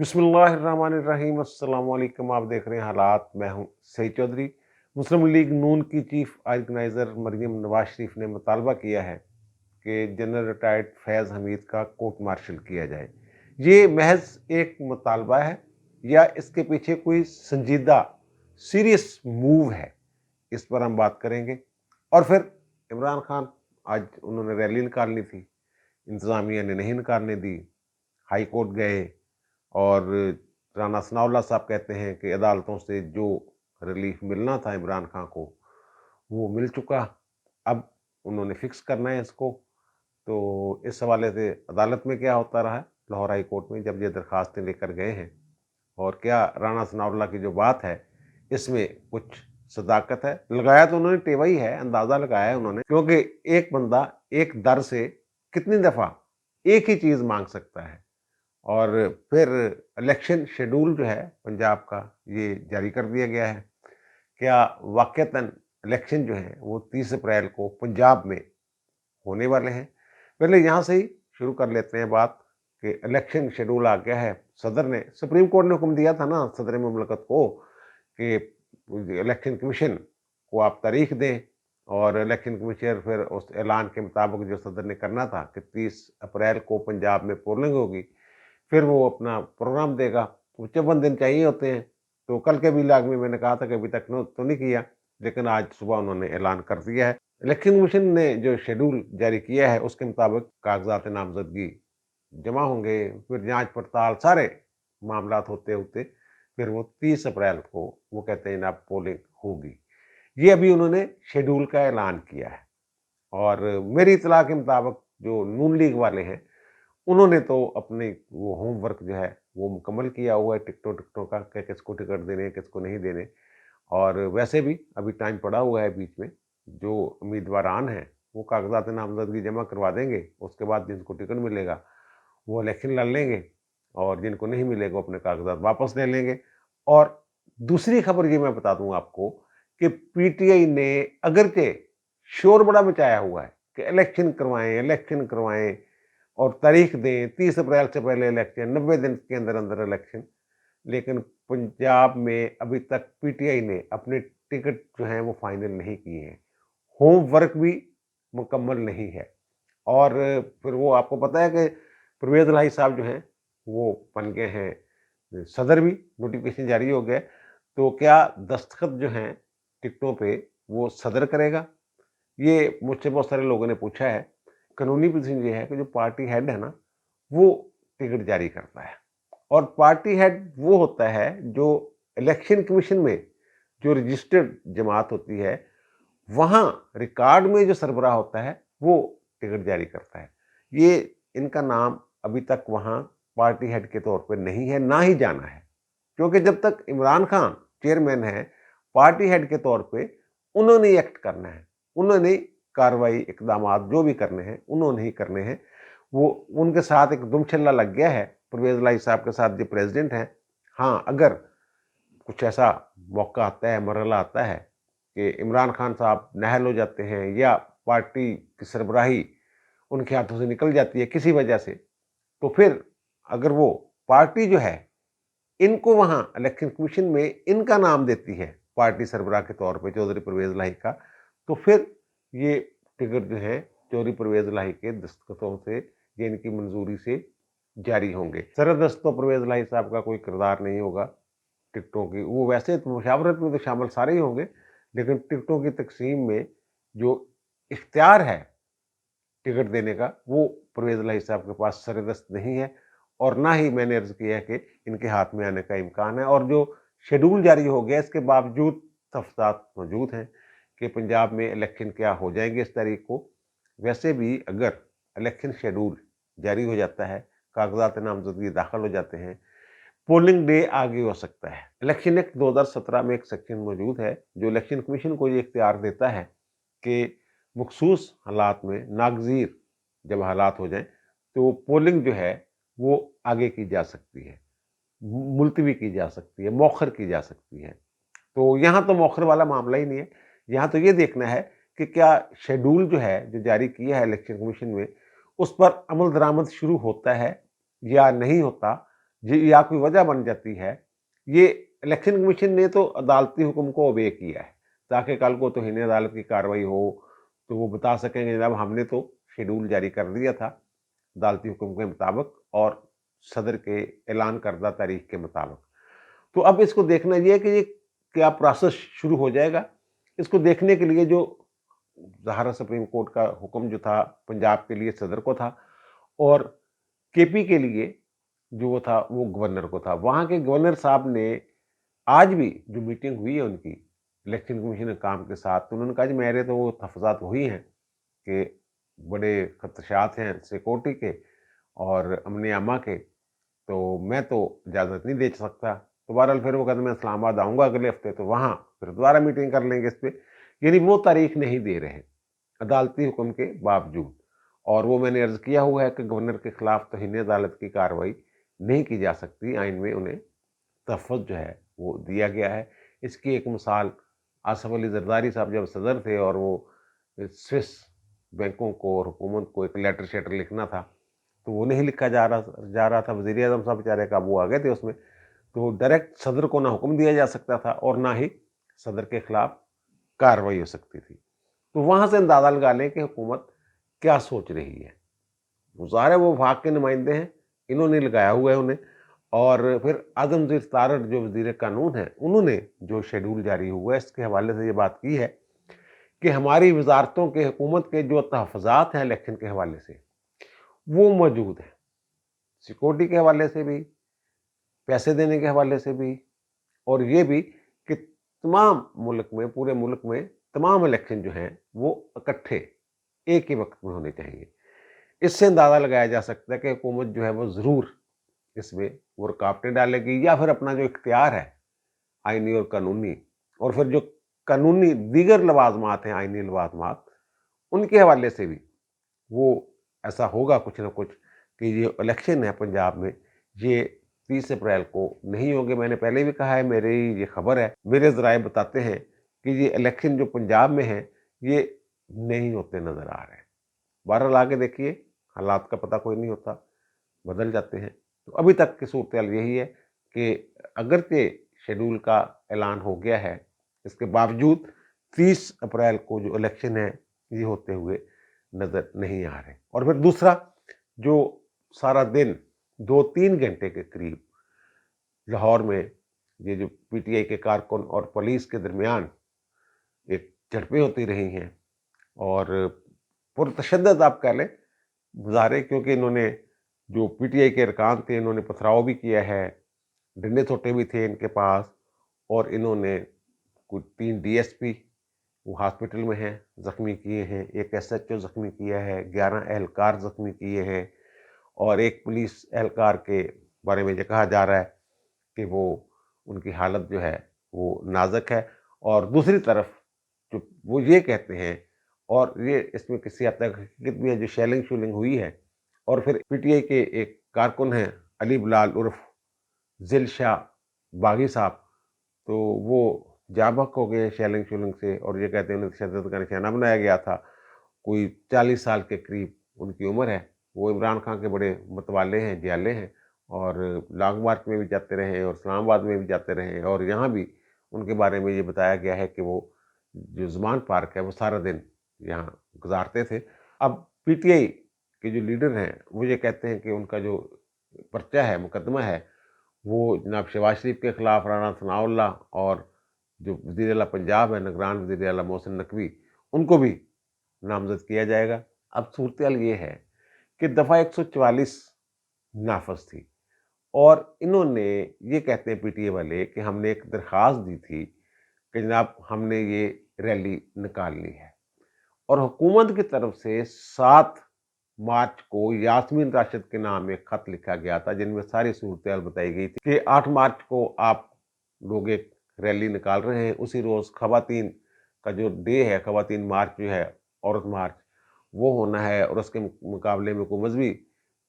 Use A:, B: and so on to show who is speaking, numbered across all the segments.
A: बिस्मिल्लाहिर्रहमानिर्रहीम। अस्सलाम वालेकुम। आप देख रहे हैं हालात। मैं हूं सईद चौधरी। मुस्लिम लीग नून की चीफ ऑर्गेनाइज़र मरीम नवाज शरीफ ने मुतालबा किया है कि जनरल रिटायर्ड फैज़ हमीद का कोर्ट मार्शल किया जाए। ये महज एक मुतालबा है या इसके पीछे कोई संजीदा सीरियस मूव है, इस पर हम बात करेंगे। और फिर इमरान खान, आज उन्होंने रैली निकालनी थी, इंतज़ामिया ने नहीं निकालने दी, हाई कोर्ट गए और राना सनाउल्लाह साहब कहते हैं कि अदालतों से जो रिलीफ मिलना था इमरान खान को वो मिल चुका। अब उन्होंने फिक्स करना है इसको। तो इस हवाले से अदालत में क्या होता रहा है, लाहौर हाई कोर्ट में जब ये दरखास्तें लेकर गए हैं, और क्या राना सनाउल्लाह की जो बात है इसमें कुछ सदाकत है। लगाया तो उन्होंने टेवा ही है, अंदाज़ा लगाया है उन्होंने, क्योंकि एक बंदा एक दर से कितनी दफ़ा एक ही चीज़ मांग सकता है। और फिर इलेक्शन शेड्यूल जो है पंजाब का, ये जारी कर दिया गया है। क्या वाक़तन इलेक्शन जो है वो 30 अप्रैल को पंजाब में होने वाले हैं? पहले यहाँ से ही शुरू कर लेते हैं बात कि इलेक्शन शेड्यूल आ गया है। सदर ने, सुप्रीम कोर्ट ने हुक्म दिया था ना सदर मुमलकत को कि इलेक्शन कमीशन को आप तारीख दें, और इलेक्शन कमीशनर फिर उस ऐलान के मुताबिक जो सदर ने करना था कि 30 अप्रैल को पंजाब में पोलिंग होगी, फिर वो अपना प्रोग्राम देगा। 55 दिन चाहिए होते हैं। तो कल के व्लॉग में मैंने कहा था कि अभी तक तो नहीं किया, लेकिन आज सुबह उन्होंने ऐलान कर दिया है। इलेक्शन कमीशन ने जो शेड्यूल जारी किया है उसके मुताबिक कागजात नामजदगी जमा होंगे, फिर जांच पड़ताल, सारे मामलात होते होते फिर वो 30 अप्रैल को वो कहते हैं जनाब पोलिंग होगी। ये अभी उन्होंने शेड्यूल का ऐलान किया है। और मेरी इतला के मुताबिक जो नून लीग वाले हैं उन्होंने तो अपने वो होमवर्क जो है वो मुकम्मल किया हुआ है टिकटों का, कि किसको टिकट देने किसको नहीं देने। और वैसे भी अभी टाइम पड़ा हुआ है बीच में। जो उम्मीदवारान हैं वो कागजात नामजदगी जमा करवा देंगे, उसके बाद जिनको टिकट मिलेगा वो इलेक्शन लड़ लेंगे, और जिनको नहीं मिलेगा अपने कागजात वापस ले लेंगे। और दूसरी खबर ये मैं बता दूं आपको कि पीटीआई ने अगरचे शोर बड़ा मचाया हुआ है कि इलेक्शन करवाएं और तारीख दें 30 अप्रैल से पहले इलेक्शन, 90 दिन के अंदर अंदर इलेक्शन। लेकिन पंजाब में अभी तक पीटीआई ने अपने टिकट जो हैं वो फाइनल नहीं किए हैं, होमवर्क भी मुकम्मल नहीं है। और फिर वो आपको पता है कि परवेज़ इलाही साहब जो हैं वो बन गए हैं सदर, भी नोटिफिकेशन जारी हो गया। तो क्या दस्तखत जो हैं टिकटों पे वो सदर करेगा? ये मुझसे बहुत सारे लोगों ने पूछा है। कानूनी पोजीशन ये है कि जो पार्टी हेड है ना, वो टिकट जारी करता है, और पार्टी हेड वो होता है जो इलेक्शन कमीशन में जो रजिस्टर्ड जमात होती है, वहाँ रिकॉर्ड में जो सरबराह होता है वो टिकट जारी करता है। ये इनका नाम अभी तक वहाँ पार्टी हेड के तौर पे नहीं है, ना ही जाना है, क्योंकि जब तक इमरान खान चेयरमैन है, पार्टी हेड के तौर पे उन्होंने ही एक्ट करना है, उन्होंने कार्रवाई इकदामात जो भी करने हैं उन्होंने ही करने हैं। वो उनके साथ एक दुमछल्ला लग गया है परवेज़ इलाही साहब के साथ, जो प्रेसिडेंट हैं। हाँ, अगर कुछ ऐसा मौका आता है, मरहला आता है कि इमरान खान साहब नाअहल हो जाते हैं या पार्टी की सरबराही उनके हाथों से निकल जाती है किसी वजह से, तो फिर अगर वो पार्टी जो है इनको वहाँ इलेक्शन कमीशन में इनका नाम देती है पार्टी सरबराह के तौर पे चौधरी परवेज़ इलाही का, तो फिर ये टिकट जो है चौधरी परवेज़ इलाही के दस्तखतों से, ये इनकी मंजूरी से जारी होंगे। सरदस्त तो परवेज़ इलाही साहब का कोई किरदार नहीं होगा टिकटों की। वो वैसे तो मुशावरत में तो शामिल सारे ही होंगे, लेकिन टिकटों की तकसीम में जो इख्तियार है टिकट देने का, वो परवेज़ इलाही साहब के पास सरदस्त नहीं है, और ना ही मैंने अर्ज़ किया है कि इनके हाथ में आने का इम्कान है। और जो शेड्यूल जारी हो गया इसके बावजूद तफसात मौजूद हैं कि पंजाब में इलेक्शन क्या हो जाएंगे इस तारीख को। वैसे भी अगर इलेक्शन शेड्यूल जारी हो जाता है, कागजात नामजदगी दाखिल हो जाते हैं, पोलिंग डे आगे हो सकता है। इलेक्शन एक्ट 2017 में एक सेक्शन मौजूद है जो इलेक्शन कमीशन को ये इख्तियार देता है कि मखसूस हालात में, नागज़ीर जब हालात हो जाएं, तो पोलिंग जो है वो आगे की जा सकती है, मुलतवी की जा सकती है, मौखर की जा सकती है। तो यहाँ तो मौखर वाला मामला ही नहीं है। यहाँ तो ये देखना है कि क्या शेड्यूल जो है, जो जारी किया है इलेक्शन कमीशन में, उस पर अमल दरामद शुरू होता है या नहीं होता। या कोई वजह बन जाती है, ये इलेक्शन कमीशन ने तो अदालती हुक्म को ओबे किया है, ताकि कल को तौहीन अदालत की कार्रवाई हो तो वो बता सकेंगे जनाब हमने तो शेड्यूल जारी कर दिया था अदालती हुक्म के मुताबिक और सदर के ऐलान करदा तारीख के मुताबिक। तो अब इसको देखना ये है कि ये क्या प्रोसेस शुरू हो जाएगा। इसको देखने के लिए जो ज़ाहिर सुप्रीम कोर्ट का हुक्म जो था पंजाब के लिए सदर को था और केपी के लिए जो वो था वो गवर्नर को था। वहाँ के गवर्नर साहब ने आज भी जो मीटिंग हुई है उनकी इलेक्शन कमीशन काम के साथ, तो उन्होंने कहा जी मेरे तो वो तहफ़्फ़ुज़ात वही हैं कि बड़े ख़दशात हैं सिक्योरिटी के और अमन अमा के, तो मैं तो इजाज़त नहीं दे सकता। तो बहरहाल फिर वो कहते मैं इस्लामाबाद आऊँगा अगले हफ़्ते, तो वहाँ फिर दोबारा मीटिंग कर लेंगे इस पे। यानी वो तारीख नहीं दे रहे अदालती हुक्म के बावजूद। और वो मैंने अर्ज़ किया हुआ है कि गवर्नर के खिलाफ तौहीन अदालत की कार्रवाई नहीं की जा सकती, आइन में उन्हें तहफ़्फ़ुज़ जो है वो दिया गया है। इसकी एक मिसाल आसिफ अली ज़रदारी साहब जब सदर थे और वो स्विस बैंकों को और हुकूमत को एक लेटर शेटर लिखना था, तो वो नहीं लिखा जा रहा था, वज़ीर आज़म साहब बेचारे काबू आ गए थे उसमें। तो डायरेक्ट सदर को ना हुक्म दिया जा सकता था और ना ही सदर के खिलाफ कार्रवाई हो सकती थी। तो वहाँ से अंदाज़ा लगा लें कि हुकूमत क्या सोच रही है। वो ज़ाहिर है वो वफाक के नुमाइंदे हैं, इन्होंने लगाया हुआ है उन्हें। और फिर आज़मगीर तारड़ जो वज़ीर कानून हैं, उन्होंने जो शेड्यूल जारी हुआ है इसके हवाले से ये बात की है कि हमारी वज़ारतों के हुकूमत के जो तहफ़्फ़ुज़ात हैं इलेक्शन के हवाले से, वो मौजूद हैं। सिक्योरिटी के हवाले से भी, पैसे देने के हवाले से भी और ये भी कि तमाम मुल्क में, पूरे मुल्क में तमाम इलेक्शन जो हैं वो इकट्ठे एक ही वक्त में होने चाहिए। इससे अंदाज़ा लगाया जा सकता है कि हुकूमत जो है वो ज़रूर इसमें वो रुकावटें डालेगी या फिर अपना जो इख्तियार है आइनी और कानूनी, और फिर जो कानूनी दीगर लवाज़मात हैं, आइनी लवाज़मात, उनके हवाले से भी वो ऐसा होगा कुछ ना कुछ कि ये इलेक्शन है पंजाब में, ये 30 अप्रैल को नहीं होंगे। मैंने पहले भी कहा है, मेरी ये खबर है, मेरे ज़राए बताते हैं कि ये इलेक्शन जो पंजाब में है, ये नहीं होते नज़र आ रहे हैं। बहरहाल आगे देखिए, हालात का पता कोई नहीं होता, बदल जाते हैं। तो अभी तक की सूरत-हाल यही है कि अगरचे शेड्यूल का ऐलान हो गया है, इसके बावजूद 30 अप्रैल को जो इलेक्शन है, ये होते हुए नज़र नहीं आ रहे। और फिर दूसरा, जो सारा दिन 2-3 घंटे के करीब लाहौर में ये जो पीटीआई के कारकुन और पुलिस के दरमियान एक झड़पें होती रही हैं और पुरतशद्दद आप कह लें मुज़ाहरे, क्योंकि इन्होंने जो पीटीआई के अरकान थे इन्होंने पथराव भी किया है, डंडे-सोंटे भी थे इनके पास और इन्होंने कुछ 3 डीएसपी वो हॉस्पिटल में हैं, ज़ख्मी किए हैं, एक एसएचओ ज़ख्मी किया है, 11 एहलकार ज़ख्मी किए हैं और एक पुलिस एहलकार के बारे में ये कहा जा रहा है कि वो उनकी हालत जो है वो नाज़ुक है। और दूसरी तरफ जो वो ये कहते हैं और ये इसमें किसी हद तक हकीकत भी है, जो शेलिंग-शूलिंग हुई है और फिर पीटीआई के एक कारकुन हैं अली बिलाल उर्फ ज़िलशाह बागी साहब, तो वो जाँ बहक हो गए शेलिंग-शूलिंग से और ये कहते हैं उन्हें तशद्दुद का निशाना बनाया गया था। कोई 40 साल के करीब उनकी उम्र है। वो इमरान खान के बड़े मतवाले हैं, जियाले हैं और लॉन्ग मार्च में भी जाते रहे हैं और इस्लामाबाद में भी जाते रहे हैं और यहाँ भी उनके बारे में ये बताया गया है कि वो जो ज़मान पार्क है, वो सारा दिन यहाँ गुज़ारते थे। अब पीटीआई के जो लीडर हैं, वो ये कहते हैं कि उनका जो पर्चा है, मुकदमा है, वो जनाब शहबाज शरीफ के खिलाफ, राणा सनाउल्लाह और जो वज़ीर आला पंजाब है, निगरान वज़ीर आला मोहसिन नकवी, उनको भी नामज़द किया जाएगा। अब सूरत-हाल ये है कि दफ़ा 144 नाफ़ज़ थी और इन्होंने ये कहते हैं पीटीआई वाले कि हमने एक दरख़्वास्त दी थी कि जनाब हमने ये रैली निकालनी है और हुकूमत की तरफ से 7 मार्च को यास्मीन राशिद के नाम एक ख़त लिखा गया था, जिनमें सारी सूरत-हाल बताई गई थी कि 8 मार्च को आप लोग एक रैली निकाल रहे हैं। उसी रोज़ ख़वातीन का जो डे है, ख़वातीन मार्च जो है, औरत मार्च, वो होना है और उसके मुकाबले में कोई मज़हबी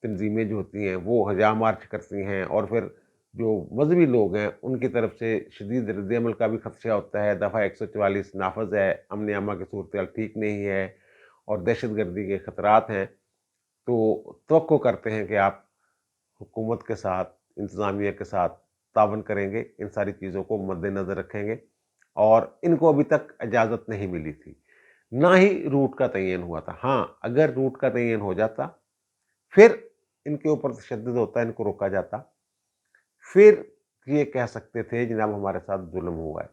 A: तंज़ीमें जो होती हैं, वो हज़ार मार्च करती हैं और फिर जो मज़हबी लोग हैं, उनकी तरफ से शदीद रद्द-ए-अमल का भी ख़दशा होता है। दफ़ा 144 नाफ़ज़ है, अमन-ए-अमा की सूरत-हाल ठीक नहीं है और दहशतगर्दी के ख़तरात हैं। तो तवक्को करते हैं कि आप हुकूमत के साथ इंतज़ामिया के साथ तावन करेंगे, इन सारी चीज़ों को मद्देनज़र रखेंगे। और इनको अभी तक इजाज़त नहीं मिली थी, ना ही रूट का तयन हुआ था। हाँ, अगर रूट का तयन हो जाता, फिर इनके ऊपर तशद्दुद होता, इनको रोका जाता, फिर ये कह सकते थे जनाब हमारे साथ जुल्म हुआ है।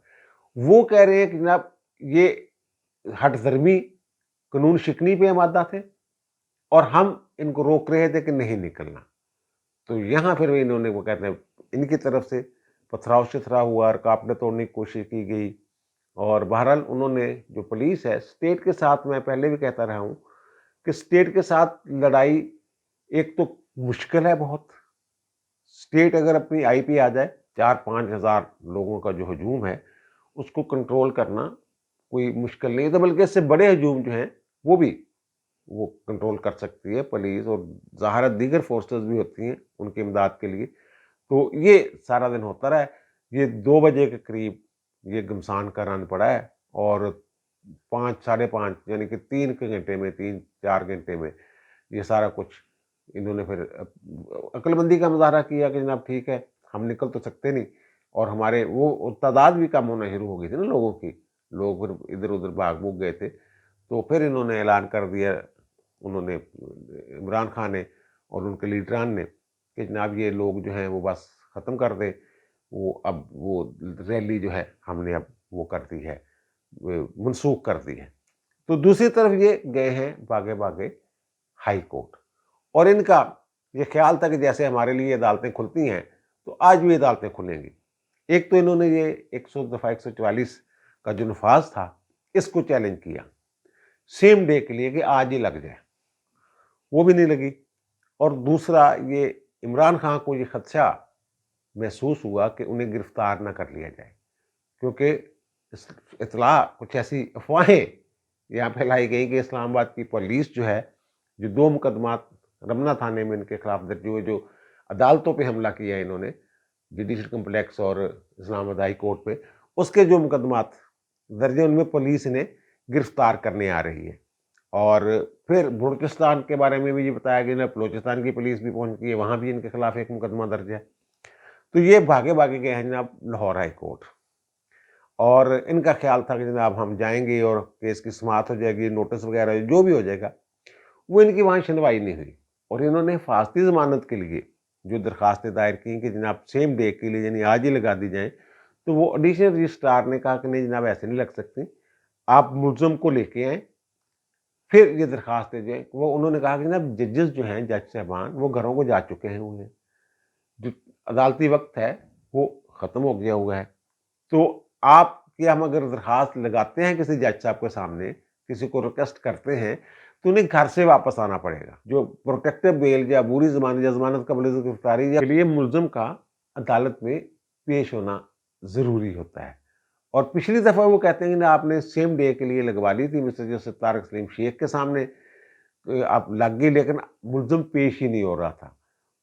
A: वो कह रहे हैं कि जनाब ये हठधर्मी कानून शिकनी पे आमादा थे और हम इनको रोक रहे थे कि नहीं निकलना। तो यहाँ फिर इन्होंने, वो कहते हैं, इनकी तरफ से पथराव-शथराव हुआ, रुकावटें तोड़ने की कोशिश की गई। और बहरहाल उन्होंने, जो पुलिस है, स्टेट के साथ, मैं पहले भी कहता रहा हूँ कि स्टेट के साथ लड़ाई एक तो मुश्किल है बहुत। स्टेट अगर अपनी आई पे आ जाए, 4-5 हज़ार लोगों का जो हजूम है, उसको कंट्रोल करना कोई मुश्किल नहीं है। तो बल्कि इससे बड़े हजूम जो हैं, वो कंट्रोल कर सकती है पुलिस, और ज़ाहिर है दीगर फोर्सेस भी होती हैं उनकी इमदाद के लिए। तो ये सारा दिन होता रहा है। ये 2 बजे के करीब ये घमसान का रन पड़ा है, और 5 साढ़े 5 यानी कि 3 के घंटे में, 3-4 घंटे में ये सारा कुछ इन्होंने फिर अक्लमंदी का मुज़ाहरा किया कि जनाब ठीक है, हम निकल तो सकते नहीं। और हमारे वो तादाद भी कम होना शुरू हो गई थी ना लोगों की, लोग फिर इधर-उधर भाग-भूग गए थे। तो फिर इन्होंने ऐलान कर दिया, उन्होंने, इमरान खान ने और उनके लीडरान ने, कि जनाब ये लोग जो हैं वो बस ख़त्म कर दें। वो अब वो रैली जो है हमने अब वो कर दी है, मनसूख कर दी है। तो दूसरी तरफ ये गए हैं भागे-भागे हाई कोर्ट, और इनका ये ख़्याल था कि जैसे हमारे लिए अदालतें खुलती हैं, तो आज भी अदालतें खुलेंगी। एक तो इन्होंने ये 100 दफ़ा 144 का जो नफाज़ था, इसको चैलेंज किया, सेम डे के लिए कि आज ही लग जाए, वो भी नहीं लगी। और दूसरा, ये इमरान खान को ये खदशा महसूस हुआ कि उन्हें गिरफ्तार ना कर लिया जाए, क्योंकि इतला कुछ ऐसी अफवाहें यहाँ फैलाई गई कि इस्लामाबाद की पुलिस जो है, जो 2 मुकदमात रमना थाने में इनके खिलाफ दर्ज हुए, जो अदालतों पे हमला किया है इन्होंने, जुडिशल कम्प्लेक्स और इस्लामाबाद हाई कोर्ट पे, उसके जो मुकदमात दर्ज हैं, उनमें पुलिस इन्हें गिरफ्तार करने आ रही है। और फिर बलूचिस्तान के बारे में भी ये बताया गया, बलूचिस्तान की पुलिस भी पहुंच गई है, वहाँ भी इनके खिलाफ एक मुकदमा दर्ज है। तो ये भागे-भागे गए हैं जनाब लाहौर हाई कोर्ट, और इनका ख्याल था कि जनाब हम जाएँगे और केस की समाअत हो जाएगी, नोटिस वगैरह जो भी हो जाएगा, वो इनकी वहाँ सुनवाई नहीं हुई। और इन्होंने फासती ज़मानत के लिए जो दरख्वास्तें दायर की कि जनाब सेम डे के लिए, यानी आज ही लगा दी जाएँ, तो वो एडिशनल रजिस्ट्रार ने कहा कि नहीं जनाब, ऐसे नहीं लग सकती, आप मुलज़म को लेके आएँ, फिर ये दरख्वास्तें जो हैं, वो उन्होंने कहा कि जनाब जजेस जो हैं, जज साहबान, वो घरों को जा चुके हैं, उन्हें जो अदालती वक़्त है वो ख़त्म हो गया हुआ है। तो आप, कि हम अगर दरख्वास्त लगाते हैं किसी जज साहब के सामने, किसी को रिक्वेस्ट करते हैं, तो उन्हें घर से वापस आना पड़ेगा। जो प्रोटेक्टिव बेल या अबूरी ज़मानत या ज़मानत कबल गिरफ्तारी के लिए मुलज़म का अदालत में पेश होना ज़रूरी होता है। और पिछली दफ़ा वो कहते हैं कि ना आपने सेम डे के लिए लगवा ली थी मिस्टर जस्टिस तारिक सलीम शेख के सामने, आप लग गई, लेकिन मुलज़म पेश ही नहीं हो रहा था।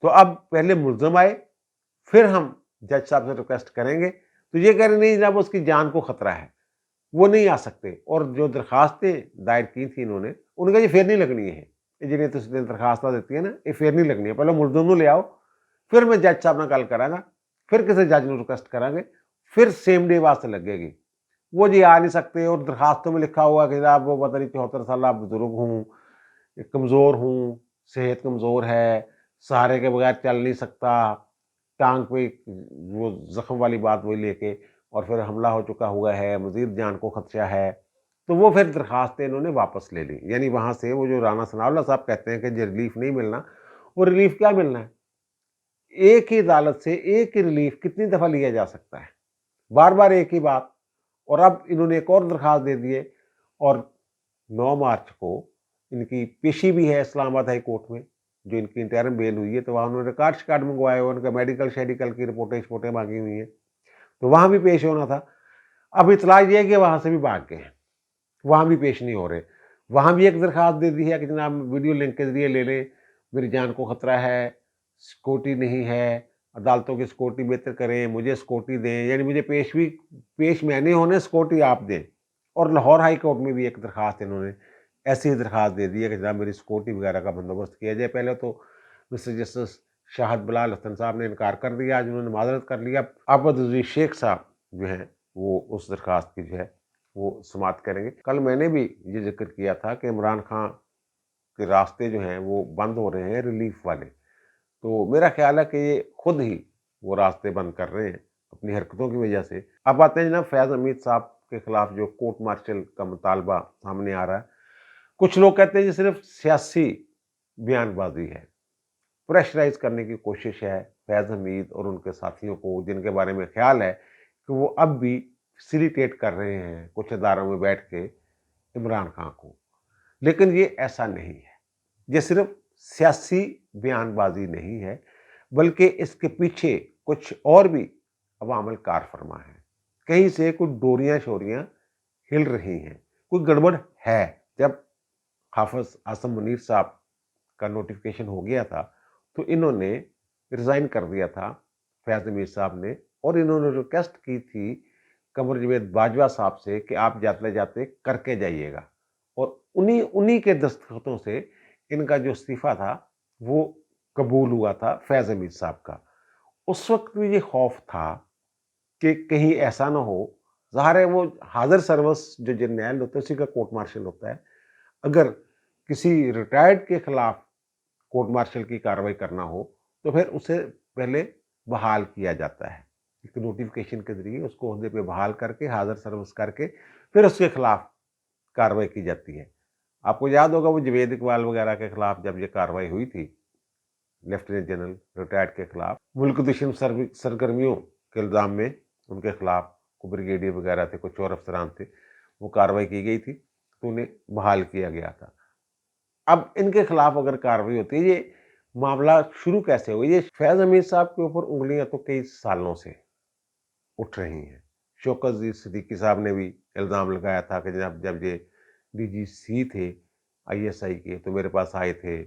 A: तो अब पहले मुलज़म आए, फिर हम जज साहब से रिक्वेस्ट करेंगे। तो ये कह रहे नहीं जनाब उसकी जान को खतरा है, वो नहीं आ सकते। और जो दरखास्तें दायर की थी इन्होंने, उनका ये फेर नहीं लगनी है, जिन्हें तुसीं दरखास्तां दित्तियां ना, ये फेर नहीं लगनी है। पहले मुलज़म नूं ले आओ, फिर मैं जज साहब नाल गल करांगा, फिर किसी जज नूं रिक्वेस्ट करांगे, फिर सेम डे वास्ते लगेगी। वो जी आ नहीं सकते, और दरखास्तों में लिखा हुआ कि जनाब वो पता नहीं 74 साल बुजुर्ग हूँ, कमज़ोर हूँ, सेहत कमज़ोर है, सहारे के बगैर चल नहीं सकता, टांग पे वो ज़ख्म वाली बात वही लेके, और फिर हमला हो चुका हुआ है, मज़ीद जान को खदशा है। तो वो फिर दरखास्तें इन्होंने वापस ले ली। यानी वहाँ से वो जो राना सनाउल्लाह साहब कहते हैं कि जो रिलीफ़ नहीं मिलना, वो रिलीफ़ क्या मिलना है? एक ही अदालत से एक ही रिलीफ़ कितनी दफ़ा लिया जा सकता है? बार-बार एक ही बात। और अब इन्होंने एक और दरखास्त दे दी है, और 9 मार्च को इनकी पेशी भी है इस्लामाबाद हाई कोर्ट में, जो इनकी इंटरिम बेल हुई है। तो वहाँ उन्होंने रिकॉर्ड मंगवाए हुए, उनका मेडिकल-शेडिकल की रिपोर्टें माँगी हुई हैं, तो वहाँ भी पेश होना था। अब इत्तला ये है कि वहाँ से भी भाग गए हैं, वहाँ भी पेश नहीं हो रहे। वहाँ भी एक दरखास्त दे दी है कि जनाब वीडियो लिंक के ज़रिए ले लें, मेरी जान को खतरा है, सिक्योरिटी नहीं है, अदालतों की सिक्योरिटी बेहतर करें, मुझे सिक्योरिटी दें, यानी मुझे पेश मैंने होने, सिक्योरिटी आप दें। और लाहौर हाई कोर्ट में भी एक दरखास्त इन्होंने ऐसी ही दरखास्त दे दी है कि जनाब मेरी सिक्योरिटी वगैरह का बंदोबस्त किया जाए। पहले तो मिस्टर जस्टिस شاہد بلال حسن صاحب نے انکار کر دیا، آج انہوں نے معذرت کر لیا. عابد عزیز شیخ صاحب جو ہیں وہ اس درخواست کی جو ہے وہ سماعت کریں گے. کل میں نے بھی یہ ذکر کیا تھا کہ عمران خان کے راستے جو ہیں وہ بند ہو رہے ہیں ریلیف والے، تو میرا خیال ہے کہ یہ خود ہی وہ راستے بند کر رہے ہیں اپنی حرکتوں کی وجہ سے. اب آتے ہیں جناب فیض حمید صاحب کے خلاف جو کورٹ مارشل کا مطالبہ سامنے آ رہا ہے. کچھ لوگ کہتے ہیں یہ صرف سیاسی بیان بازی ہے، پریشرائز کرنے کی کوشش ہے فیض حمید اور ان کے ساتھیوں کو، جن کے بارے میں خیال ہے کہ وہ اب بھی فیسیلیٹیٹ کر رہے ہیں کچھ اداروں میں بیٹھ کے عمران خان کو. لیکن یہ ایسا نہیں ہے، یہ صرف سیاسی بیان بازی نہیں ہے، بلکہ اس کے پیچھے کچھ اور بھی عوامل کار فرما ہیں. کہیں سے کچھ ڈوریاں شوریاں ہل رہی ہیں، کوئی گڑبڑ ہے. جب حافظ اعظم منیر صاحب کا نوٹیفیکیشن ہو گیا تھا تو انہوں نے ریزائن کر دیا تھا فیض حمید صاحب نے، اور انہوں نے ریکویسٹ کی تھی قمر جاوید باجوہ صاحب سے کہ آپ جاتے جاتے کر کے جائیے گا، اور انہی کے دستخطوں سے ان کا جو استعفیٰ تھا وہ قبول ہوا تھا فیض حمید صاحب کا. اس وقت بھی یہ خوف تھا کہ کہیں ایسا نہ ہو، ظاہر ہے وہ حاضر سروس جو جرنیل ہوتا ہے اسی کا کورٹ مارشل ہوتا ہے، اگر کسی ریٹائرڈ کے خلاف کورٹ مارشل کی کارروائی کرنا ہو تو پھر اسے پہلے بحال کیا جاتا ہے، ایک نوٹیفیکیشن کے ذریعے اس کو عہدے پہ بحال کر کے حاضر سروس کر کے پھر اس کے خلاف کارروائی کی جاتی ہے. آپ کو یاد ہوگا وہ جوید اقبال وغیرہ کے خلاف جب یہ کارروائی ہوئی تھی لیفٹیننٹ جنرل ریٹائرڈ کے خلاف، ملک دشمن سرگرمیوں کے الزام میں ان کے خلاف بریگیڈیئر وغیرہ تھے، کچھ اور افسران تھے، وہ کارروائی کی گئی تھی تو انہیں بحال کیا گیا تھا. اب ان کے خلاف اگر کارروائی ہوتی ہے، یہ معاملہ شروع کیسے ہوئی؟ یہ فیض حمید صاحب کے اوپر انگلیاں تو کئی سالوں سے اٹھ رہی ہیں. شوکت عزیز صدیقی صاحب نے بھی الزام لگایا تھا کہ جب یہ ڈی جی سی تھے ISI کے تو میرے پاس آئے تھے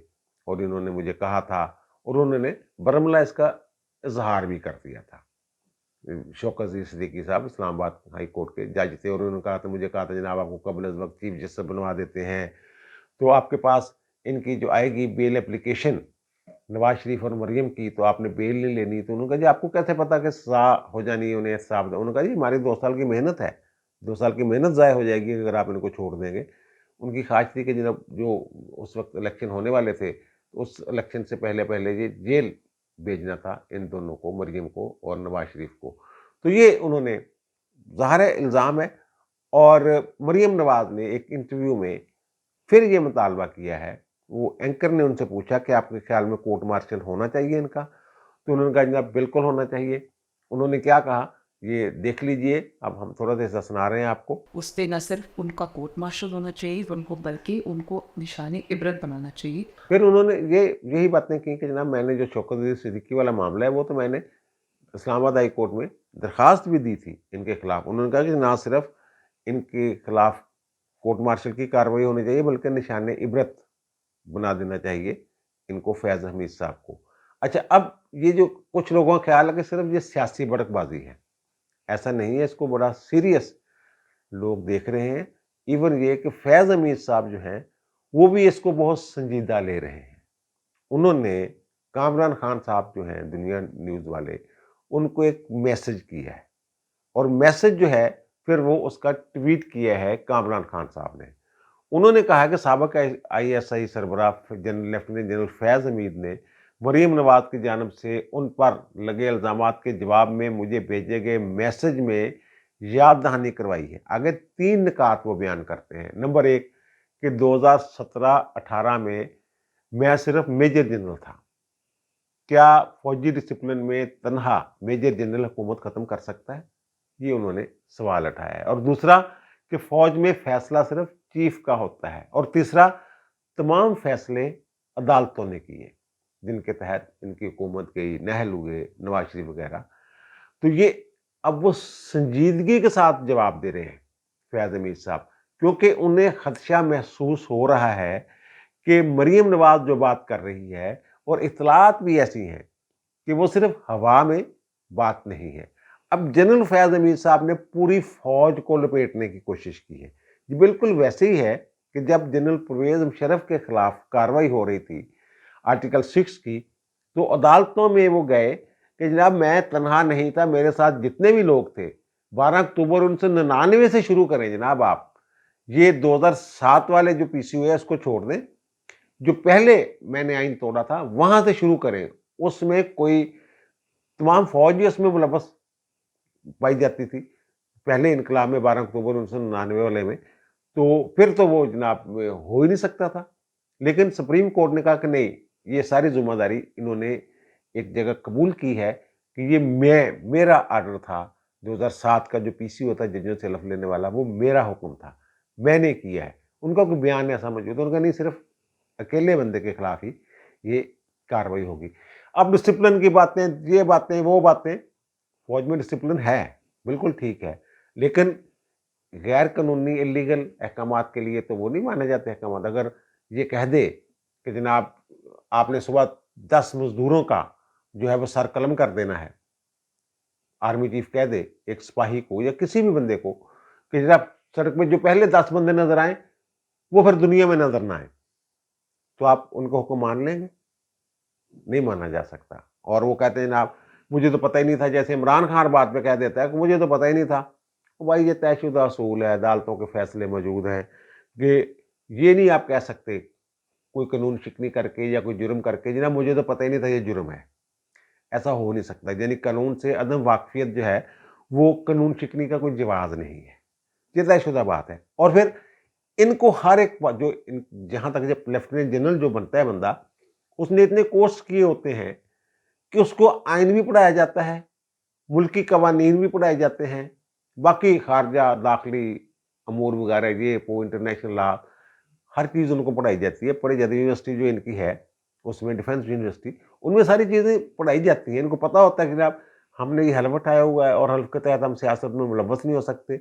A: اور انہوں نے مجھے کہا تھا، اور انہوں نے برملا اس کا اظہار بھی کر دیا تھا. شوکت عزیز صدیقی صاحب اسلام آباد ہائی کورٹ کے جج تھے، اور انہوں نے مجھے کہا تھا جناب آپ کو قبل از وقت چیف جسٹس بنوا دیتے ہیں، تو آپ کے پاس ان کی جو آئے گی بیل اپلیکیشن نواز شریف اور مریم کی تو آپ نے بیل نہیں لینی. تو انہوں نے کہا جی آپ کو کیسے پتا کہ سزا ہو جانی ہے انہیں صاحب؟ انہوں نے کہا جی ہماری 2 سال کی محنت ہے، 2 سال کی محنت ضائع ہو جائے گی اگر آپ ان کو چھوڑ دیں گے. ان کی خواہش تھی کہ جناب جو اس وقت الیکشن ہونے والے تھے اس الیکشن سے پہلے یہ جیل بھیجنا تھا ان دونوں کو، مریم کو اور نواز شریف کو. تو یہ انہوں نے ظاہر الزام ہے. اور مریم نواز نے ایک انٹرویو میں پھر یہ مطالبہ کیا ہے، وہ اینکر نے ان سے پوچھا کہ آپ کے خیال میں کورٹ مارشل ہونا چاہیے ان کا؟ تو انہوں نے کہا جناب بالکل ہونا چاہیے. انہوں نے کیا کہا یہ دیکھ لیجئے، اب ہم تھوڑا سا سنا رہے ہیں آپ کو.
B: اس سے نہ صرف ان کا کورٹ مارشل ہونا چاہیے ان کو، بلکہ ان کو نشان عبرت بنانا چاہیے.
A: پھر انہوں نے یہی باتیں کی کہ جناب میں نے جو شوکت عزیز صدیقی والا معاملہ ہے وہ تو میں نے اسلام آباد ہائی کورٹ میں درخواست بھی دی تھی ان کے خلاف. انہوں نے کہا کہ نہ صرف ان کے خلاف کورٹ مارشل کی کارروائی ہونی چاہیے بلکہ نشان عبرت بنا دینا چاہیے ان کو، فیض حمید صاحب کو. اچھا، اب یہ جو کچھ لوگوں کا خیال ہے کہ صرف یہ سیاسی بڑک بازی ہے، ایسا نہیں ہے، اس کو بڑا سیریس لوگ دیکھ رہے ہیں. ایون یہ کہ فیض حمید صاحب جو ہیں وہ بھی اس کو بہت سنجیدہ لے رہے ہیں. انہوں نے کامران خان صاحب جو ہیں دنیا نیوز والے، ان کو ایک میسج کیا ہے، اور میسج جو ہے پھر وہ اس کا ٹویٹ کیا ہے کامران خان صاحب نے. انہوں نے کہا کہ سابق ISI سربراہ لیفٹیننٹ جنرل فیض حمید نے مریم نواز کی جانب سے ان پر لگے الزامات کے جواب میں مجھے بھیجے گئے میسج میں یاد دہانی کروائی ہے. آگے 3 نکات وہ بیان کرتے ہیں. نمبر 1 کہ 2017-18 میں صرف میجر جنرل تھا. کیا فوجی ڈسپلن میں تنہا میجر جنرل حکومت ختم کر سکتا ہے؟ یہ انہوں نے سوال اٹھایا ہے. اور دوسرا کہ فوج میں فیصلہ صرف چیف کا ہوتا ہے. اور تیسرا تمام فیصلے عدالتوں نے کیے جن کے تحت ان کی حکومت گئی، نہل ہوئے، نواز شریف وغیرہ. تو یہ اب وہ سنجیدگی کے ساتھ جواب دے رہے ہیں فیض حمید صاحب، کیونکہ انہیں خدشہ محسوس ہو رہا ہے کہ مریم نواز جو بات کر رہی ہے، اور اطلاعات بھی ایسی ہیں کہ وہ صرف ہوا میں بات نہیں ہے. اب جنرل فیض حمید صاحب نے پوری فوج کو لپیٹنے کی کوشش کی ہے. یہ بالکل ویسے ہی ہے کہ جب جنرل پرویز مشرف کے خلاف کارروائی ہو رہی تھی آرٹیکل 6 کی، تو عدالتوں میں وہ گئے کہ جناب میں تنہا نہیں تھا، میرے ساتھ جتنے بھی لوگ تھے 12 اکتوبر 1999 سے شروع کریں جناب آپ، یہ 2007 والے جو پی سی او ہے اس کو چھوڑ دیں، جو پہلے میں نے آئین توڑا تھا وہاں سے شروع کریں، اس میں کوئی تمام فوج بھی اس میں ملوث پائی جاتی تھی پہلے انقلاب میں 12 اکتوبر 1999 والے میں، تو پھر تو وہ جناب ہو ہی نہیں سکتا تھا۔ لیکن سپریم کورٹ نے کہا کہ نہیں، یہ ساری ذمہ داری انہوں نے ایک جگہ قبول کی ہے کہ یہ میرا آرڈر تھا، 2007 کا جو پی سی او تھا ججوں سے حلف لینے والا، وہ میرا حکم تھا، میں نے کیا ہے۔ ان کا کوئی بیان ایسا موجود ہے، ان کا نہیں، صرف اکیلے بندے کے خلاف ہی یہ کاروائی ہوگی۔ اب ڈسپلن کی باتیں، یہ باتیں وہ باتیں، فوج میں ڈسپلن ہے، بالکل ٹھیک ہے، لیکن غیر قانونی اللیگل احکامات کے لیے تو وہ نہیں مانے جاتے احکامات۔ اگر یہ کہہ دے کہ جناب آپ نے صبح 10 مزدوروں کا جو ہے وہ سر قلم کر دینا ہے، آرمی چیف کہہ دے ایک سپاہی کو یا کسی بھی بندے کو کہ جناب سڑک میں جو پہلے 10 بندے نظر آئیں وہ پھر دنیا میں نظر نہ آئیں، تو آپ ان کو حکم مان لیں گے؟ نہیں مانا جا سکتا۔ اور وہ کہتے ہیں جناب مجھے تو پتہ ہی نہیں تھا، جیسے عمران خان بات پہ کہہ دیتا ہے کہ مجھے تو پتہ ہی نہیں تھا۔ بھائی یہ طے شدہ اصول ہے، عدالتوں کے فیصلے موجود ہیں کہ یہ نہیں آپ کہہ سکتے کوئی قانون شکنی کر کے یا کوئی جرم کر کے جناب مجھے تو پتہ ہی نہیں تھا یہ جرم ہے، ایسا ہو نہیں سکتا۔ یعنی قانون سے عدم واقفیت جو ہے وہ قانون شکنی کا کوئی جواز نہیں ہے، یہ طے شدہ بات ہے۔ اور پھر ان کو ہر ایک جو جہاں تک جب لیفٹیننٹ جنرل جو بنتا ہے بندہ، اس نے اتنے کورس کیے ہوتے ہیں کہ اس کو آئین بھی پڑھایا جاتا ہے، ملکی قوانین بھی پڑھائے جاتے ہیں، باقی خارجہ داخلی امور وغیرہ، یہ انٹرنیشنل لا، ہر چیز ان کو پڑھائی جاتی ہے، پڑھی جاتی ہے۔ یونیورسٹی جو ان کی ہے اس میں ڈیفنس یونیورسٹی، ان میں ساری چیزیں پڑھائی جاتی ہیں، ان کو پتہ ہوتا ہے کہ جناب ہم نے یہ حلف اٹھایا ہوا ہے اور حلف کے تحت ہم سیاست میں ملوث نہیں ہو سکتے۔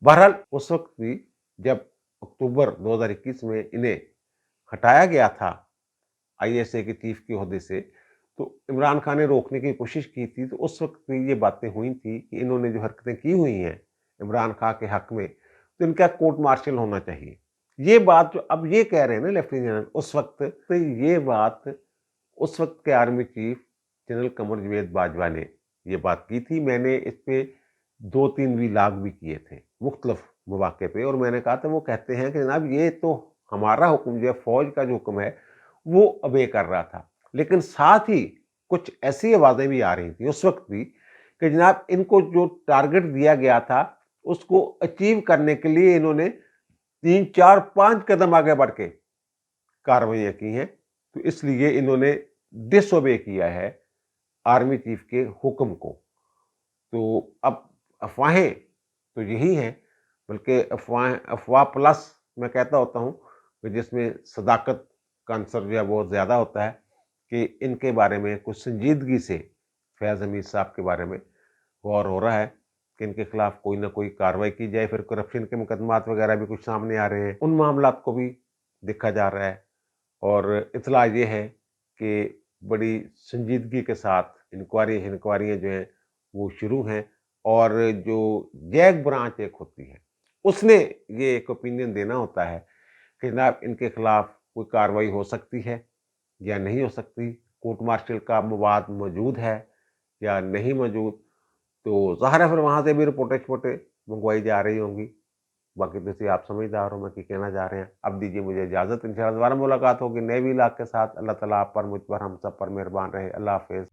A: بہرحال اس وقت بھی جب اکتوبر 2021 میں انہیں ہٹایا گیا تھا آئی ایس اے کے چیف کے عہدے سے، تو عمران خان نے روکنے کی کوشش کی تھی، تو اس وقت بھی یہ باتیں ہوئی تھی کہ انہوں نے جو حرکتیں کی ہوئی ہیں عمران خان کے حق میں، تو ان کا کورٹ مارشل ہونا چاہیے۔ یہ بات جو اب یہ کہہ رہے ہیں نا لیفٹیننٹ جنرل، اس وقت تو یہ بات اس وقت کے army chief general Qamar Javed Bajwa نے یہ بات کی تھی۔ میں نے اس پہ 2-3 ویلاگ بھی کیے تھے مختلف مواقع پہ، اور میں نے کہا تھا وہ کہتے ہیں کہ جناب یہ تو ہمارا حکم جو ہے، فوج کا جو حکم ہے وہ ابے کر رہا تھا، لیکن ساتھ ہی کچھ ایسی آوازیں بھی آ رہی تھیں اس وقت بھی کہ جناب ان کو جو ٹارگٹ دیا گیا تھا اس کو اچیو کرنے کے لیے انہوں نے 3-4-5 قدم آگے بڑھ کے کاروائیاں کی ہیں، تو اس لیے انہوں نے ڈس اوبے کیا ہے آرمی چیف کے حکم کو۔ تو اب افواہیں تو یہی ہیں، بلکہ افواہ پلس میں کہتا ہوتا ہوں کہ جس میں صداقت کا عنصر جو ہے بہت زیادہ ہوتا ہے، کہ ان کے بارے میں کچھ سنجیدگی سے فیاض حمید صاحب کے بارے میں غور ہو رہا ہے کہ ان کے خلاف کوئی نہ کوئی کارروائی کی جائے۔ پھر کرپشن کے مقدمات وغیرہ بھی کچھ سامنے آ رہے ہیں، ان معاملات کو بھی دیکھا جا رہا ہے، اور اطلاع یہ ہے کہ بڑی سنجیدگی کے ساتھ انکوائریاں جو ہیں وہ شروع ہیں، اور جو جیک برانچ ایک ہوتی ہے اس نے یہ ایک اوپینین دینا ہوتا ہے کہ جناب ان کے خلاف کوئی کارروائی ہو سکتی ہے یا نہیں ہو سکتی، کورٹ مارشل کا مواد موجود ہے یا نہیں موجود۔ تو ظاہر ہے پھر وہاں سے بھی رپورٹیں منگوائی جا رہی ہوں گی۔ باقی تو آپ سمجھدار ہو میں کہ کہنا چاہ رہے ہیں۔ اب دیجیے مجھے اجازت، انشاءاللہ دوبارہ ملاقات ہوگی نئے ویلاگ کے ساتھ۔ اللہ تعالیٰ آپ پر، مجھ پر، ہم سب پر مہربان رہے۔ اللہ حافظ۔